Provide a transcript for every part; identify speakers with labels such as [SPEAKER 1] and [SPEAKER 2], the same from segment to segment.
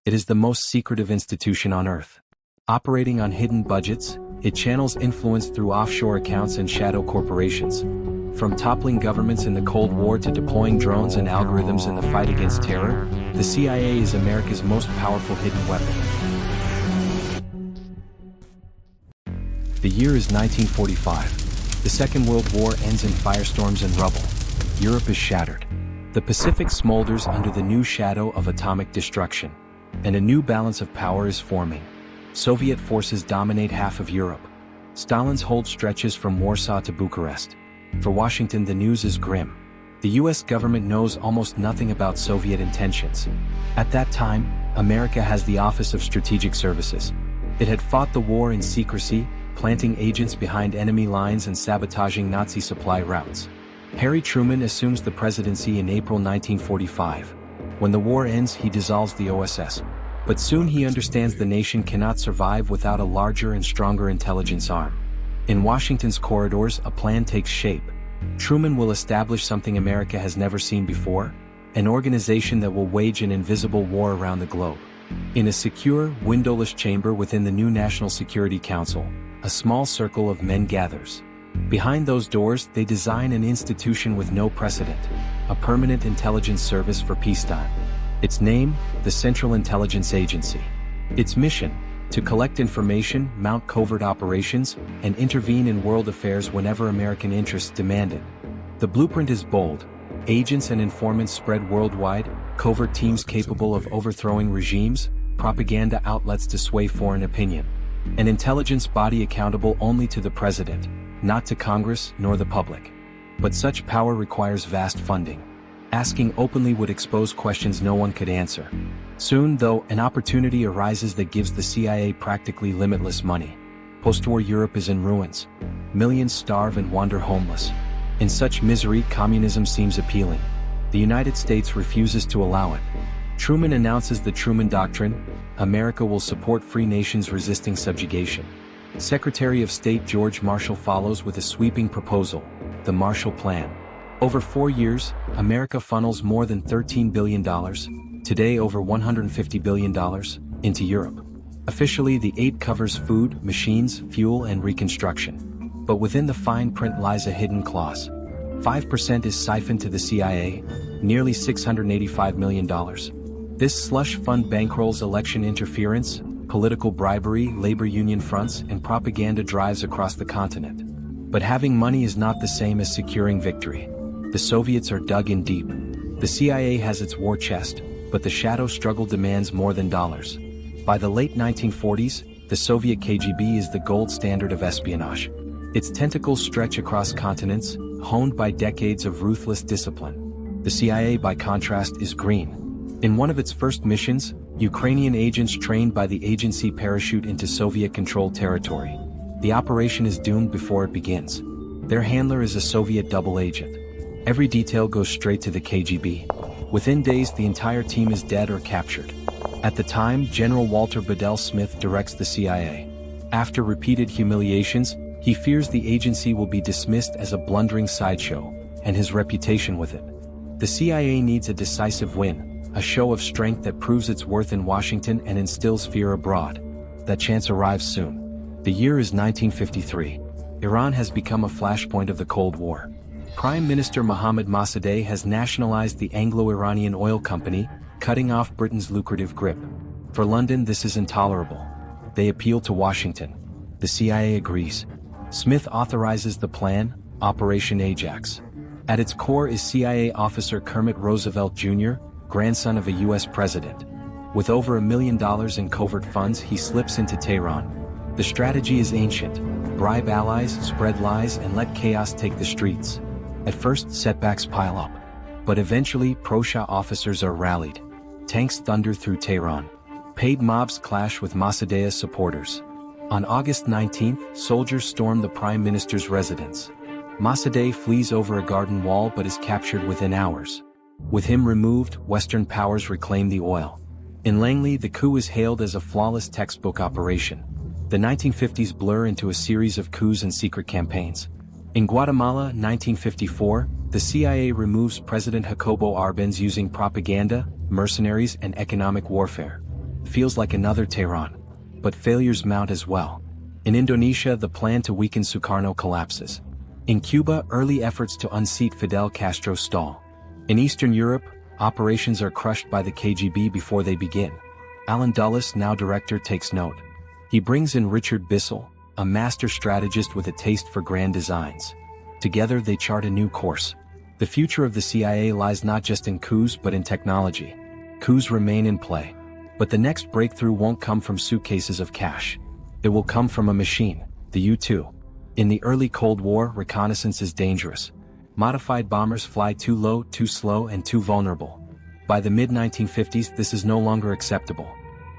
[SPEAKER 1] It is the most secretive institution on Earth. Operating on hidden budgets, it channels influence through offshore accounts and shadow corporations. From toppling governments in the Cold War to deploying drones and algorithms in the fight against terror, the CIA is America's most powerful hidden weapon. The year is 1945. The Second World War ends in firestorms and rubble. Europe is shattered. The Pacific smolders under the new shadow of atomic destruction. And a new balance of power is forming. Soviet forces dominate half of Europe. Stalin's hold stretches from Warsaw to Bucharest. For Washington, the news is grim. The US government knows almost nothing about Soviet intentions. At that time, America has the Office of Strategic Services. It had fought the war in secrecy, planting agents behind enemy lines and sabotaging Nazi supply routes. Harry Truman assumes the presidency in April 1945. When the war ends, he dissolves the OSS. But soon he understands the nation cannot survive without a larger and stronger intelligence arm. In Washington's corridors, a plan takes shape. Truman will establish something America has never seen before, an organization that will wage an invisible war around the globe. In a secure, windowless chamber within the new National Security Council, a small circle of men gathers. Behind those doors, they design an institution with no precedent, a permanent intelligence service for peacetime. Its name, the Central Intelligence Agency. Its mission, to collect information, mount covert operations, and intervene in world affairs whenever American interests demand it. The blueprint is bold. Agents and informants spread worldwide, covert teams capable of overthrowing regimes, propaganda outlets to sway foreign opinion. An intelligence body accountable only to the president, not to Congress nor the public. But such power requires vast funding. Asking openly would expose questions no one could answer. Soon, though, an opportunity arises that gives the CIA practically limitless money. Post-war Europe is in ruins. Millions starve and wander homeless. In such misery, communism seems appealing. The United States refuses to allow it. Truman announces the Truman Doctrine: America will support free nations resisting subjugation. Secretary of State George Marshall follows with a sweeping proposal, the Marshall Plan. Over 4 years, America funnels more than $13 billion, today over $150 billion, into Europe. Officially, the aid covers food, machines, fuel, and reconstruction. But within the fine print lies a hidden clause. 5% is siphoned to the CIA, nearly $685 million. This slush fund bankrolls election interference, political bribery, labor union fronts, and propaganda drives across the continent. But having money is not the same as securing victory. The Soviets are dug in deep. The CIA has its war chest, but the shadow struggle demands more than dollars. By the late 1940s, the Soviet KGB is the gold standard of espionage. Its tentacles stretch across continents, honed by decades of ruthless discipline. The CIA, by contrast, is green. In one of its first missions, Ukrainian agents trained by the agency parachute into Soviet-controlled territory. The operation is doomed before it begins. Their handler is a Soviet double agent. Every detail goes straight to the KGB. Within days, the entire team is dead or captured. At the time, General Walter Bedell Smith directs the CIA. After repeated humiliations, he fears the agency will be dismissed as a blundering sideshow, and his reputation with it. The CIA needs a decisive win, a show of strength that proves its worth in Washington and instills fear abroad. That chance arrives soon. The year is 1953. Iran has become a flashpoint of the Cold War. Prime Minister Mohammad Mossadegh has nationalized the Anglo-Iranian Oil Company, cutting off Britain's lucrative grip. For London, this is intolerable. They appeal to Washington. The CIA agrees. Smith authorizes the plan, Operation Ajax. At its core is CIA officer Kermit Roosevelt Jr., grandson of a U.S. president. With over $1 million in covert funds, he slips into Tehran. The strategy is ancient: bribe allies, spread lies, and let chaos take the streets. At first, setbacks pile up. But eventually, pro-Shah officers are rallied. Tanks thunder through Tehran. Paid mobs clash with Mossadegh's supporters. On August 19th, soldiers storm the Prime Minister's residence. Mossadegh flees over a garden wall but is captured within hours. With him removed, Western powers reclaim the oil. In Langley, the coup is hailed as a flawless textbook operation. The 1950s blur into a series of coups and secret campaigns. In Guatemala, 1954, the CIA removes President Jacobo Arbenz using propaganda, mercenaries, and economic warfare. feels like another Tehran. But failures mount as well. In Indonesia, the plan to weaken Sukarno collapses. In Cuba, early efforts to unseat Fidel Castro stall. In Eastern Europe, operations are crushed by the KGB before they begin. Alan Dulles, now director, takes note. He brings in Richard Bissell, a master strategist with a taste for grand designs. Together they chart a new course. The future of the CIA lies not just in coups but in technology. Coups remain in play. But the next breakthrough won't come from suitcases of cash. It will come from a machine, the U-2. In the early Cold War, reconnaissance is dangerous. Modified bombers fly too low, too slow, and too vulnerable. By the mid-1950s, this is no longer acceptable.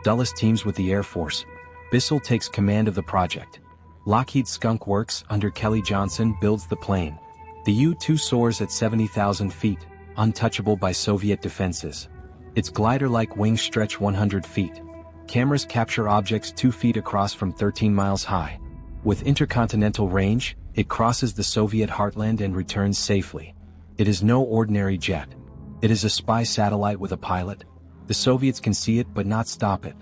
[SPEAKER 1] Dulles teams with the Air Force. Bissell takes command of the project. Lockheed Skunk Works, under Kelly Johnson, builds the plane. The U-2 soars at 70,000 feet, untouchable by Soviet defenses. Its glider-like wings stretch 100 feet. Cameras capture objects 2 feet across from 13 miles high. With intercontinental range, it crosses the Soviet heartland and returns safely. It is no ordinary jet. It is a spy satellite with a pilot. The Soviets can see it but not stop it.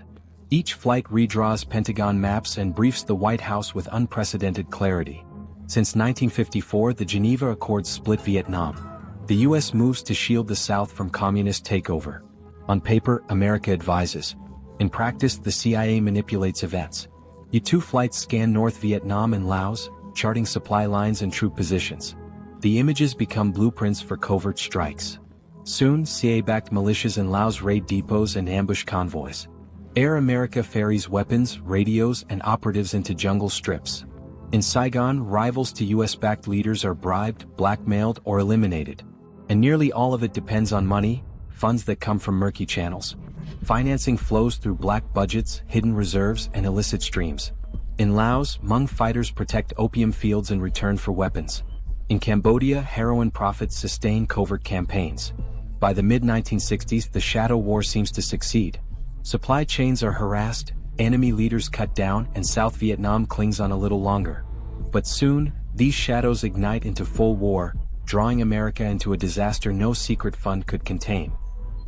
[SPEAKER 1] Each flight redraws Pentagon maps and briefs the White House with unprecedented clarity. Since 1954, the Geneva Accords split Vietnam. The U.S. moves to shield the South from communist takeover. On paper, America advises. In practice, the CIA manipulates events. U-2 flights scan North Vietnam and Laos, charting supply lines and troop positions. The images become blueprints for covert strikes. Soon, CIA-backed militias in Laos raid depots and ambush convoys. Air America ferries weapons, radios, and operatives into jungle strips. In Saigon, rivals to US-backed leaders are bribed, blackmailed, or eliminated. And nearly all of it depends on money, funds that come from murky channels. Financing flows through black budgets, hidden reserves, and illicit streams. In Laos, Hmong fighters protect opium fields in return for weapons. In Cambodia, heroin profits sustain covert campaigns. By the mid-1960s, the shadow war seems to succeed. Supply chains are harassed, enemy leaders cut down, and South Vietnam clings on a little longer. But soon, these shadows ignite into full war, drawing America into a disaster no secret fund could contain.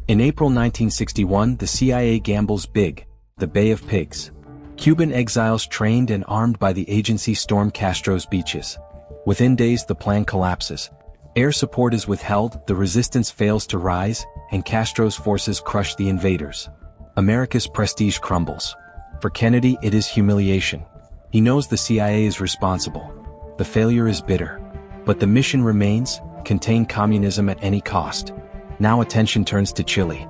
[SPEAKER 1] In April 1961, the CIA gambles big, the Bay of Pigs. Cuban exiles trained and armed by the agency storm Castro's beaches. Within days, the plan collapses. Air support is withheld, the resistance fails to rise, and Castro's forces crush the invaders. America's prestige crumbles. For Kennedy, it is humiliation. He knows the CIA is responsible. The failure is bitter. But the mission remains: contain communism at any cost. Now attention turns to Chile.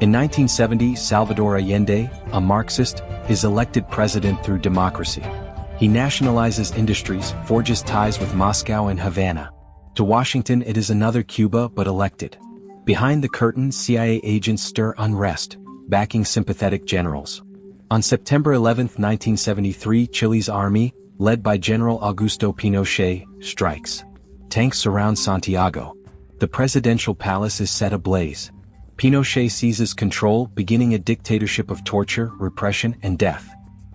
[SPEAKER 1] In 1970, Salvador Allende, a Marxist, is elected president through democracy. He nationalizes industries, forges ties with Moscow and Havana. To Washington, it is another Cuba but elected. Behind the curtain, CIA agents stir unrest, backing sympathetic generals. On September 11, 1973, Chile's army, led by General Augusto Pinochet, strikes. Tanks surround Santiago. The presidential palace is set ablaze. Pinochet seizes control, beginning a dictatorship of torture, repression, and death.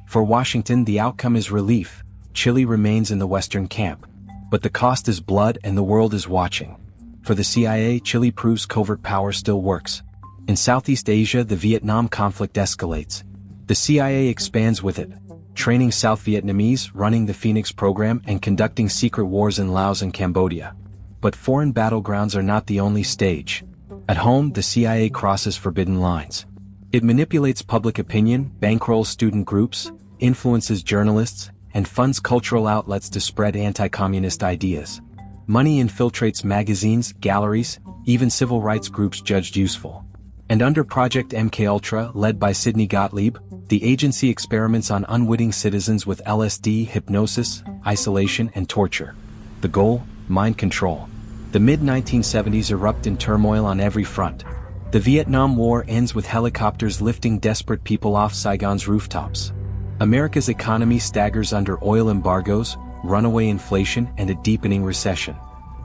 [SPEAKER 1] For Washington, the outcome is relief. Chile remains in the Western camp. But the cost is blood and the world is watching. For the CIA, Chile proves covert power still works. In Southeast Asia, the Vietnam conflict escalates. The CIA expands with it, training South Vietnamese, running the Phoenix program, and conducting secret wars in Laos and Cambodia. But foreign battlegrounds are not the only stage. At home, the CIA crosses forbidden lines. It manipulates public opinion, bankrolls student groups, influences journalists, and funds cultural outlets to spread anti-communist ideas. Money infiltrates magazines, galleries, even civil rights groups judged useful. And under Project MKUltra, led by Sidney Gottlieb, the agency experiments on unwitting citizens with LSD, hypnosis, isolation, and torture. The goal? Mind control. The mid-1970s erupt in turmoil on every front. The Vietnam War ends with helicopters lifting desperate people off Saigon's rooftops. America's economy staggers under oil embargoes, runaway inflation, and a deepening recession.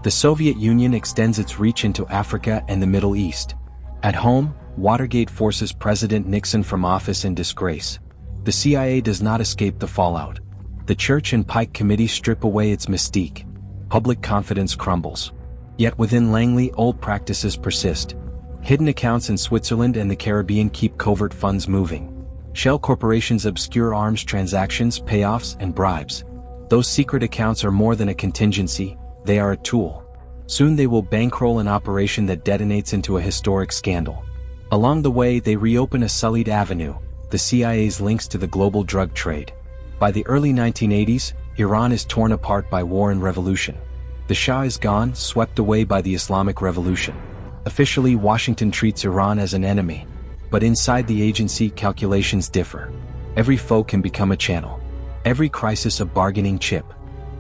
[SPEAKER 1] The Soviet Union extends its reach into Africa and the Middle East. At home, Watergate forces President Nixon from office in disgrace. The CIA does not escape the fallout. The Church and Pike Committee strip away its mystique. Public confidence crumbles. Yet within Langley, old practices persist. Hidden accounts in Switzerland and the Caribbean keep covert funds moving. Shell corporations obscure arms transactions, payoffs, and bribes. Those secret accounts are more than a contingency, they are a tool. Soon they will bankroll an operation that detonates into a historic scandal. Along the way, they reopen a sullied avenue, the CIA's links to the global drug trade. By the early 1980s, Iran is torn apart by war and revolution. The Shah is gone, swept away by the Islamic Revolution. Officially, Washington treats Iran as an enemy. But inside the agency, calculations differ. Every foe can become a channel. Every crisis a bargaining chip.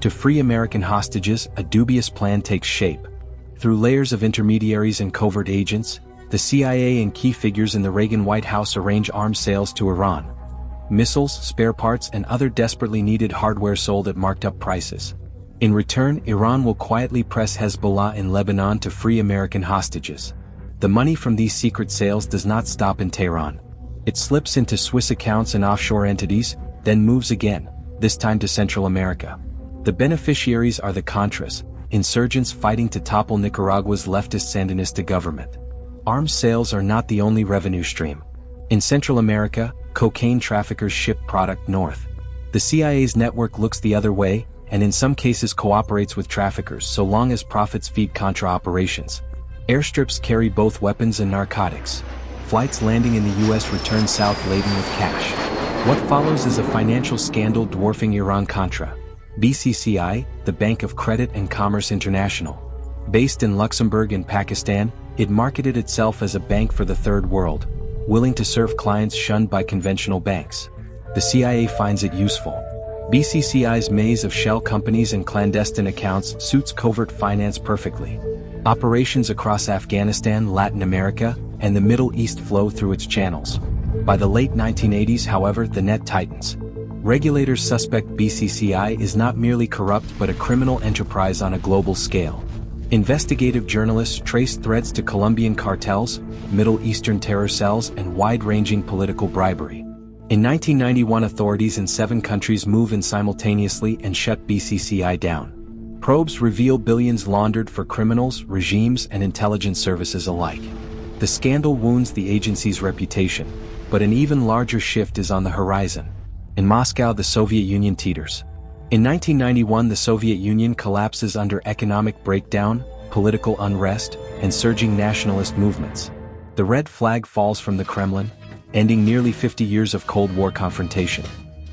[SPEAKER 1] To free American hostages, a dubious plan takes shape. Through layers of intermediaries and covert agents, the CIA and key figures in the Reagan White House arrange arms sales to Iran. Missiles, spare parts, and other desperately needed hardware sold at marked-up prices. In return, Iran will quietly press Hezbollah in Lebanon to free American hostages. The money from these secret sales does not stop in Tehran. It slips into Swiss accounts and offshore entities, then moves again, this time to Central America. The beneficiaries are the Contras, insurgents fighting to topple Nicaragua's leftist Sandinista government. Arms sales are not the only revenue stream. In Central America, cocaine traffickers ship product north. The CIA's network looks the other way, and in some cases cooperates with traffickers so long as profits feed Contra operations. Airstrips carry both weapons and narcotics. Flights landing in the U.S. return south laden with cash. What follows is a financial scandal dwarfing Iran-Contra. BCCI, the Bank of Credit and Commerce International. Based in Luxembourg and Pakistan, it marketed itself as a bank for the Third World, willing to serve clients shunned by conventional banks. The CIA finds it useful. BCCI's maze of shell companies and clandestine accounts suits covert finance perfectly. Operations across Afghanistan, Latin America, and the Middle East flow through its channels. By the late 1980s, however, the net tightens. Regulators suspect BCCI is not merely corrupt but a criminal enterprise on a global scale. Investigative journalists trace threads to Colombian cartels, Middle Eastern terror cells, and wide-ranging political bribery. In 1991, authorities in 7 countries move in simultaneously and shut BCCI down. Probes reveal billions laundered for criminals, regimes, and intelligence services alike. The scandal wounds the agency's reputation, but an even larger shift is on the horizon. In Moscow, the Soviet Union teeters. In 1991, the Soviet Union collapses under economic breakdown, political unrest, and surging nationalist movements. The red flag falls from the Kremlin, ending nearly 50 years of Cold War confrontation.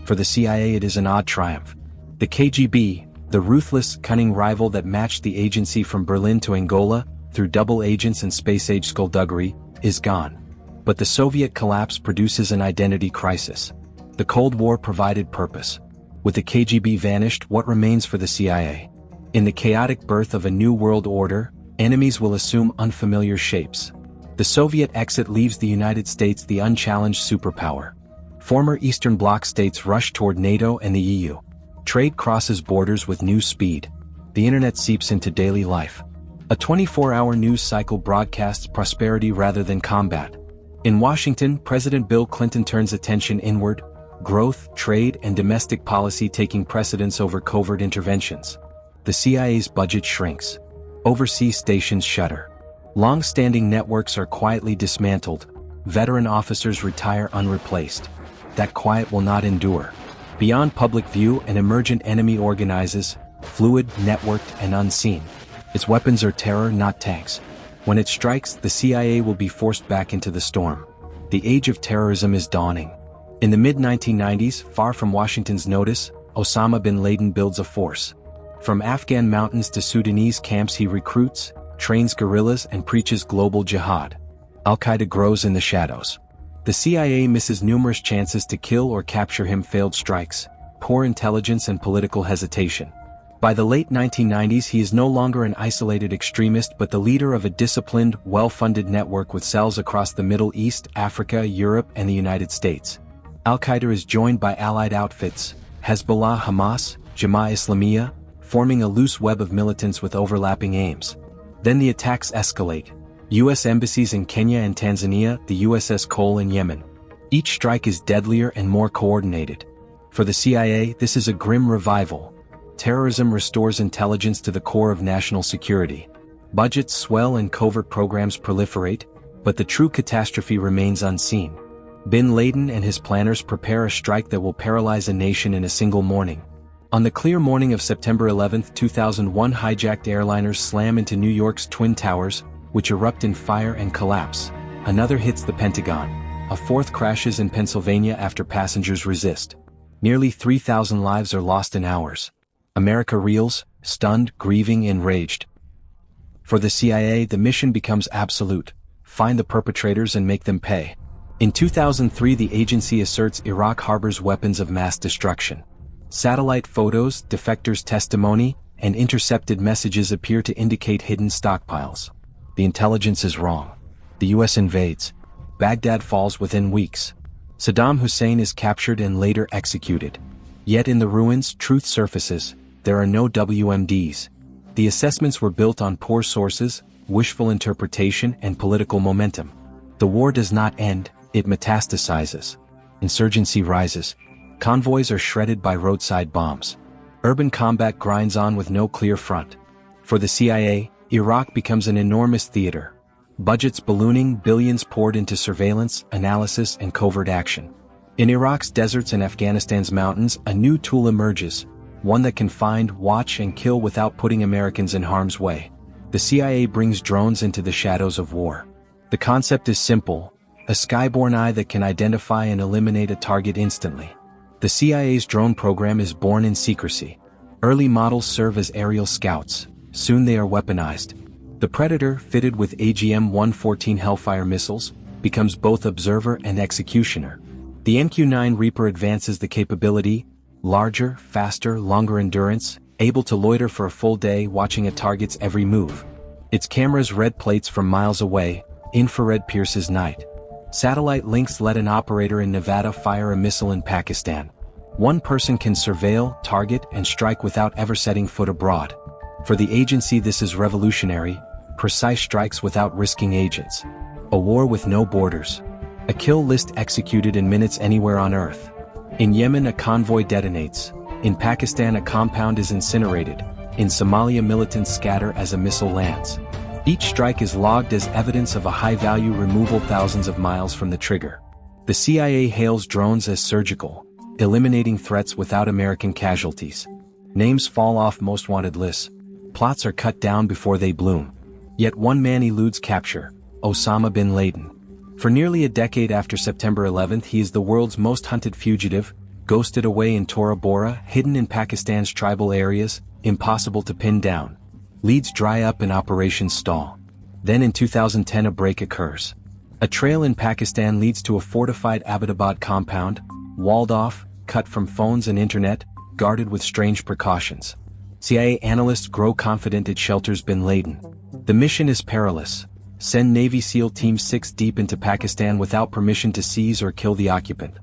[SPEAKER 1] For the CIA, it is an odd triumph. The KGB, the ruthless, cunning rival that matched the agency from Berlin to Angola, through double agents and space-age skullduggery, is gone. But the Soviet collapse produces an identity crisis. The Cold War provided purpose. With the KGB vanished, what remains for the CIA? In the chaotic birth of a new world order, enemies will assume unfamiliar shapes. The Soviet exit leaves the United States the unchallenged superpower. Former Eastern Bloc states rush toward NATO and the EU. Trade crosses borders with new speed. The internet seeps into daily life. A 24-hour news cycle broadcasts prosperity rather than combat. In Washington, President Bill Clinton turns attention inward, growth, trade, and domestic policy taking precedence over covert interventions. The CIA's budget shrinks. Overseas stations shutter. Long-standing networks are quietly dismantled. Veteran officers retire unreplaced. That quiet will not endure. Beyond public view, an emergent enemy organizes, fluid, networked, and unseen. Its weapons are terror, not tanks. When it strikes, the CIA will be forced back into the storm. The age of terrorism is dawning. In the mid-1990s, far from Washington's notice, Osama bin Laden builds a force. From Afghan mountains to Sudanese camps he recruits, trains guerrillas, and preaches global jihad. Al-Qaeda grows in the shadows. The CIA misses numerous chances to kill or capture him: failed strikes, poor intelligence, and political hesitation. By the late 1990s, he is no longer an isolated extremist but the leader of a disciplined, well-funded network with cells across the Middle East, Africa, Europe, and the United States. Al-Qaeda is joined by allied outfits, Hezbollah, Hamas, Jemaah Islamiyah, forming a loose web of militants with overlapping aims. Then the attacks escalate. U.S. embassies in Kenya and Tanzania, the USS Cole in Yemen. Each strike is deadlier and more coordinated. For the CIA, this is a grim revival. Terrorism restores intelligence to the core of national security. Budgets swell and covert programs proliferate, but the true catastrophe remains unseen. Bin Laden and his planners prepare a strike that will paralyze a nation in a single morning. On the clear morning of September 11, 2001, hijacked airliners slam into New York's Twin Towers, which erupt in fire and collapse. Another hits the Pentagon. A fourth crashes in Pennsylvania after passengers resist. Nearly 3,000 lives are lost in hours. America reels, stunned, grieving, enraged. For the CIA, the mission becomes absolute: find the perpetrators and make them pay. In 2003, the agency asserts Iraq harbors weapons of mass destruction. Satellite photos, defectors' testimony, and intercepted messages appear to indicate hidden stockpiles. The intelligence is wrong. The US invades. Baghdad falls within weeks. Saddam Hussein is captured and later executed. Yet in the ruins, truth surfaces. There are no WMDs. The assessments were built on poor sources, wishful interpretation, and political momentum. The war does not end, it metastasizes. Insurgency rises. Convoys are shredded by roadside bombs. Urban combat grinds on with no clear front. For the CIA, Iraq becomes an enormous theater. Budgets ballooning, billions poured into surveillance, analysis, and covert action. In Iraq's deserts and Afghanistan's mountains, a new tool emerges, one that can find, watch, and kill without putting Americans in harm's way. The CIA brings drones into the shadows of war. The concept is simple: a skyborne eye that can identify and eliminate a target instantly. The CIA's drone program is born in secrecy. Early models serve as aerial scouts. Soon they are weaponized. The Predator, fitted with AGM-114 Hellfire missiles, becomes both observer and executioner. The MQ-9 Reaper advances the capability: larger, faster, longer endurance, able to loiter for a full day watching a target's every move. Its cameras read plates from miles away, infrared pierces night. Satellite links let an operator in Nevada fire a missile in Pakistan. One person can surveil, target, and strike without ever setting foot abroad. For the agency, this is revolutionary: precise strikes without risking agents. A war with no borders. A kill list executed in minutes anywhere on Earth. In Yemen, a convoy detonates. In Pakistan, a compound is incinerated. In Somalia, militants scatter as a missile lands. Each strike is logged as evidence of a high-value removal thousands of miles from the trigger. The CIA hails drones as surgical, eliminating threats without American casualties. Names fall off most wanted lists. Plots are cut down before they bloom. Yet one man eludes capture: Osama bin Laden. For nearly a decade after September 11th, he is the world's most hunted fugitive, ghosted away in Tora Bora, hidden in Pakistan's tribal areas, impossible to pin down. Leads dry up and operations stall. Then in 2010 a break occurs. A trail in Pakistan leads to a fortified Abbottabad compound, walled off, cut from phones and internet, guarded with strange precautions. CIA analysts grow confident it shelters bin Laden. The mission is perilous. Send Navy SEAL Team 6 deep into Pakistan without permission to seize or kill the occupant.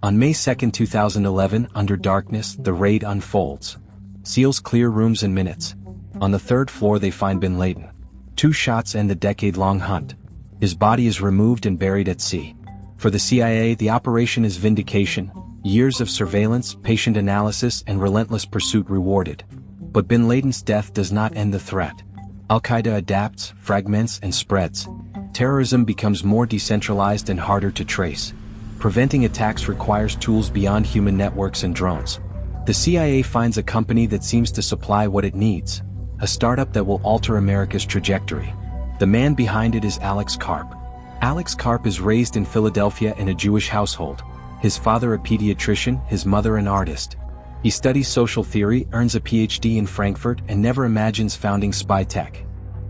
[SPEAKER 1] On May 2, 2011, under darkness, the raid unfolds. SEALs clear rooms in minutes. On the third floor they find bin Laden. 2 shots end the decade-long hunt. His body is removed and buried at sea. For the CIA, the operation is vindication: years of surveillance, patient analysis, and relentless pursuit rewarded. But bin Laden's death does not end the threat. Al-Qaeda adapts, fragments, and spreads. Terrorism becomes more decentralized and harder to trace. Preventing attacks requires tools beyond human networks and drones. The CIA finds a company that seems to supply what it needs: a startup that will alter America's trajectory. The man behind it is Alex Karp. Alex Karp is raised in Philadelphia in a Jewish household. His father a pediatrician, his mother an artist. He studies social theory, earns a PhD in Frankfurt, and never imagines founding spy tech.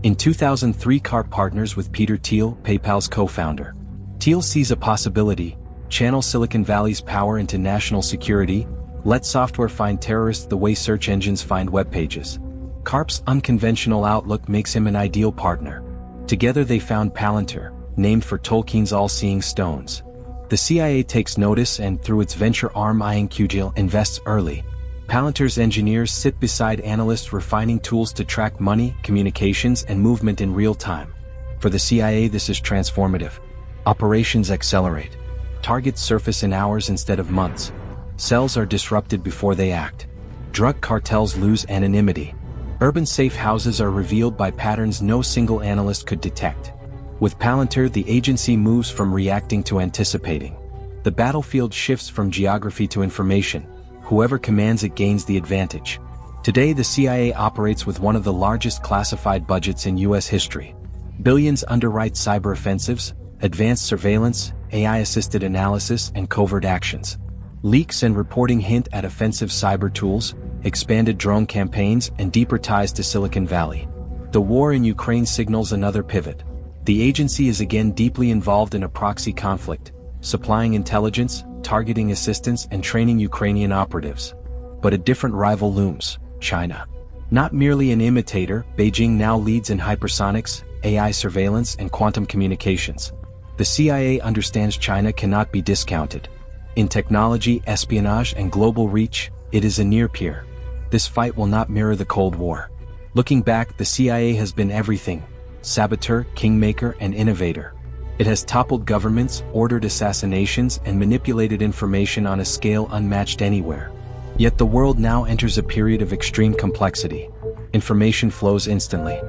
[SPEAKER 1] In 2003, Karp partners with Peter Thiel, PayPal's co-founder. Thiel sees a possibility: channel Silicon Valley's power into national security, let software find terrorists the way search engines find web pages. Karp's unconventional outlook makes him an ideal partner. Together they found Palantir, named for Tolkien's all-seeing stones. The CIA takes notice and, through its venture arm IN-Q-TEL, invests early. Palantir's engineers sit beside analysts refining tools to track money, communications, and movement in real time. For the CIA, this is transformative. Operations accelerate. Targets surface in hours instead of months. Cells are disrupted before they act. Drug cartels lose anonymity. Urban safe houses are revealed by patterns no single analyst could detect. With Palantir, the agency moves from reacting to anticipating. The battlefield shifts from geography to information. Whoever commands it gains the advantage. Today, the CIA operates with one of the largest classified budgets in U.S. history. Billions underwrite cyber offensives, advanced surveillance, AI-assisted analysis, and covert actions. Leaks and reporting hint at offensive cyber tools, expanded drone campaigns, and deeper ties to Silicon Valley. The war in Ukraine signals another pivot. The agency is again deeply involved in a proxy conflict, supplying intelligence, targeting assistance, and training Ukrainian operatives. But a different rival looms: China. Not merely an imitator, Beijing now leads in hypersonics, AI surveillance, and quantum communications. The CIA understands China cannot be discounted. In technology, espionage, and global reach, it is a near peer. This fight will not mirror the Cold War. Looking back, the CIA has been everything: saboteur, kingmaker, and innovator. It has toppled governments, ordered assassinations, and manipulated information on a scale unmatched anywhere. Yet the world now enters a period of extreme complexity. Information flows instantly.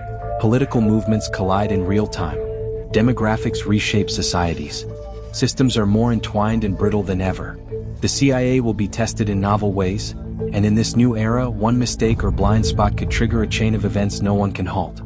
[SPEAKER 1] Political movements collide in real time. Demographics reshape societies. Systems are more entwined and brittle than ever. The CIA will be tested in novel ways, and in this new era, one mistake or blind spot could trigger a chain of events no one can halt.